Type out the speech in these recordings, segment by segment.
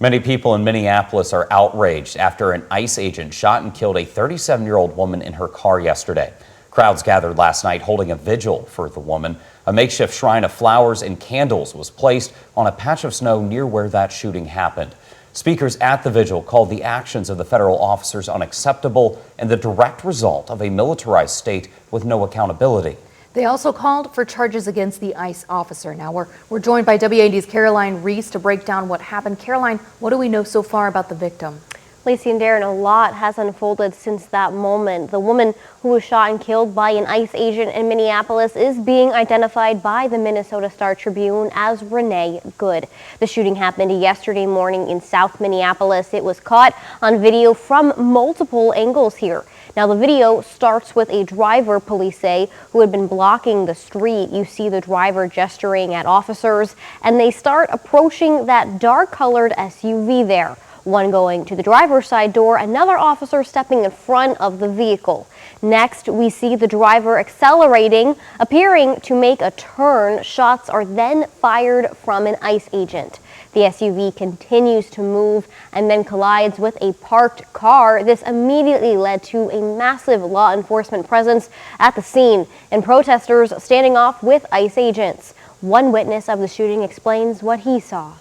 Many people in Minneapolis are outraged after an ICE agent shot and killed a 37-year-old woman in her car yesterday. Crowds gathered last night holding a vigil for the woman. A makeshift shrine of flowers and candles was placed on a patch of snow near where that shooting happened. Speakers at the vigil called the actions of the federal officers unacceptable and the direct result of a militarized state with no accountability. They also called for charges against the ICE officer. Now we're joined by WAND's Caroline Reese to break down what happened. Caroline, what do we know so far about the victim? Lacey and Darren, a lot has unfolded since that moment. The woman who was shot and killed by an ICE agent in Minneapolis is being identified by the Minnesota Star-Tribune as Renee Good. The shooting happened yesterday morning in South Minneapolis. It was caught on video from multiple angles here. Now, the video starts with a driver, police say, who had been blocking the street. You see the driver gesturing at officers, and they start approaching that dark-colored SUV there. One going to the driver's side door, another officer stepping in front of the vehicle. Next, we see the driver accelerating, appearing to make a turn. Shots are then fired from an ICE agent. The SUV continues to move and then collides with a parked car. This immediately led to a massive law enforcement presence at the scene and protesters standing off with ICE agents. One witness of the shooting explains what he saw.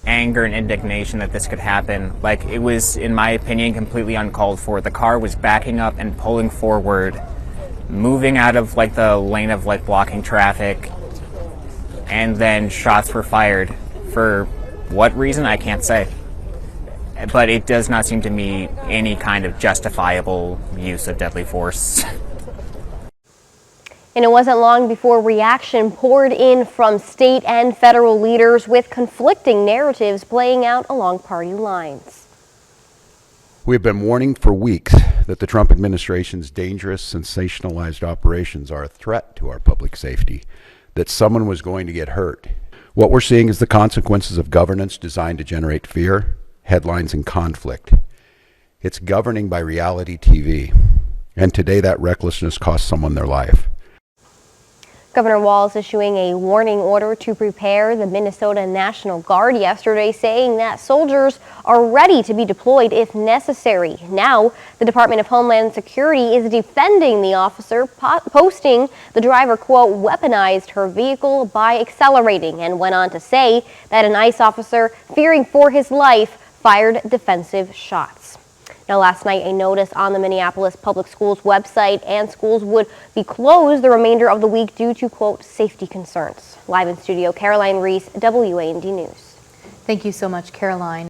Anger and indignation that this could happen. Like, it was, in my opinion, completely uncalled for. The car was backing up and pulling forward, moving out of the lane of blocking traffic, and then shots were fired. For what reason, I can't say. But it does not seem to me any kind of justifiable use of deadly force. And it wasn't long before reaction poured in from state and federal leaders, with conflicting narratives playing out along party lines. We have been warning for weeks that the Trump administration's dangerous, sensationalized operations are a threat to our public safety, that someone was going to get hurt. What we're seeing is the consequences of governance designed to generate fear, headlines, and conflict. It's governing by reality TV, and today that recklessness cost someone their life. Governor Walz issuing a warning order to prepare the Minnesota National Guard yesterday, saying that soldiers are ready to be deployed if necessary. Now, the Department of Homeland Security is defending the officer, posting the driver, quote, weaponized her vehicle by accelerating, and went on to say that an ICE officer, fearing for his life, fired defensive shots. Now, last night, a notice on the Minneapolis Public Schools website, and schools would be closed the remainder of the week due to, quote, safety concerns. Live in studio, Caroline Reese, WAND News. Thank you so much, Caroline.